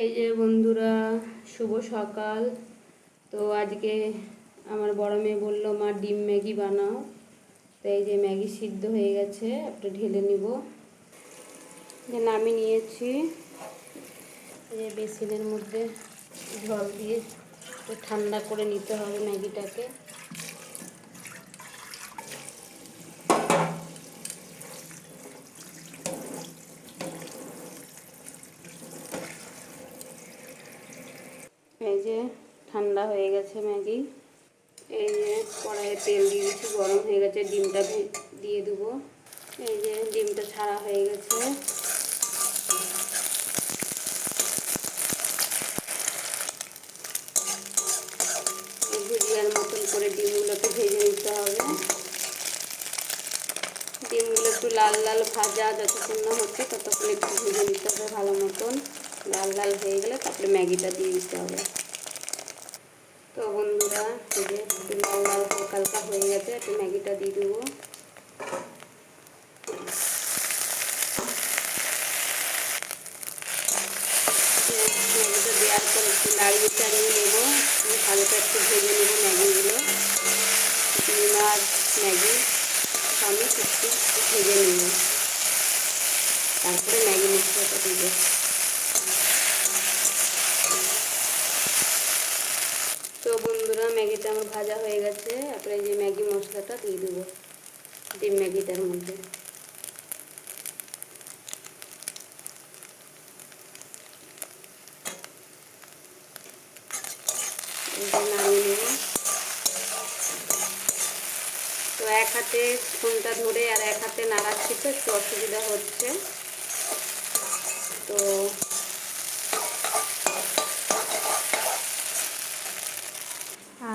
এই যে বন্ধুরা, শুভ সকাল। তো আজকে আমার বড় মেয়ে বললো, মা ডিম ম্যাগি বানাও। তো এই যে ম্যাগি সিদ্ধ হয়ে গেছে, একটা ঢেলে নিব। যে নামিয়ে নিয়েছি, এই যে বেসিনের মধ্যে জল দিয়ে ঠান্ডা করে নিতে হবে ম্যাগিটাকে। এই যে ঠান্ডা হয়ে গেছে ম্যাগি। এই যে কড়াইয়ে তেল দিয়ে দিচ্ছি, গরম হয়ে গেছে, ডিমটা দিয়ে দেবো। এই যে ডিমটা ছাড়া হয়ে গেছে। ভুজিয়ার মতন করে ডিমগুলোকে ভেজে নিতে হবে। ডিমগুলো একটু লাল লাল ভাজা যতক্ষণ না হচ্ছে ততক্ষণ একটু ভেজে নিতে হবে ভালো মতন। লাল লাল হয়ে গেলে তারপরে ম্যাগিটা দিয়ে দিতে হবে। তো বন্ধুরা, এই যে একটু লাল লাল হালকা হালকা হয়ে গেছে, একটু ম্যাগিটা দিয়ে দেবো। ম্যাগিটা দেওয়ার পর একটু নাড়িয়ে চাড়িয়ে নেবো, হালকা একটু ভেজে নেবো ম্যাগিগুলো। ডিম আর ম্যাগি সমেত একটু ভেজে নেব, তারপরে ম্যাগি মশলাটা দেবো। তো বন্ধুরা, ম্যাগিটা আমার ভাজা হয়ে গেছে। তারপরে এই যে ম্যাগি মশলাটা দিয়ে দেবো ডিম ম্যাগিটার মধ্যে। নামিয়ে নেব। তো এক হাতে ফোনটা ধরে আর এক হাতে নাড়াচ্ছি, তো একটু অসুবিধা হচ্ছে। তো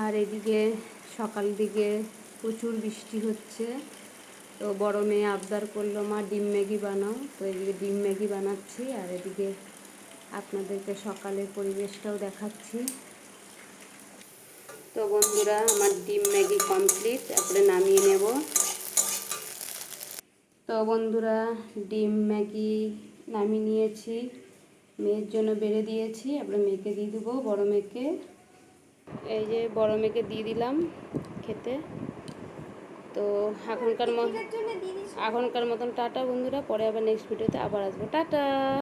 আর এদিকে সকাল দিকে প্রচুর বৃষ্টি হচ্ছে। তো বড় মেয়ে আবদার করলো, মা ডিম ম্যাগি বানাও। তো এদিকে ডিম ম্যাগি বানাচ্ছি, আর এদিকে আপনাদেরকে সকালের পরিবেশটাও দেখাচ্ছি। তো বন্ধুরা, আমার ডিম ম্যাগি কমপ্লিট, তারপরে নামিয়ে নেব। তো বন্ধুরা, ডিম ম্যাগি নামিয়ে নিয়েছি, মেয়ের জন্য বেড়ে দিয়েছি। তারপরে মেয়েকে দিয়ে দেবো, বড় মেয়েকে। এই যে বড় মেয়েকে দিয়ে দিলাম খেতে। তো এখনকার মতন টাটা বন্ধুরা, পরে আবার নেক্সট ভিডিওতে আবার আসবো। টাটা।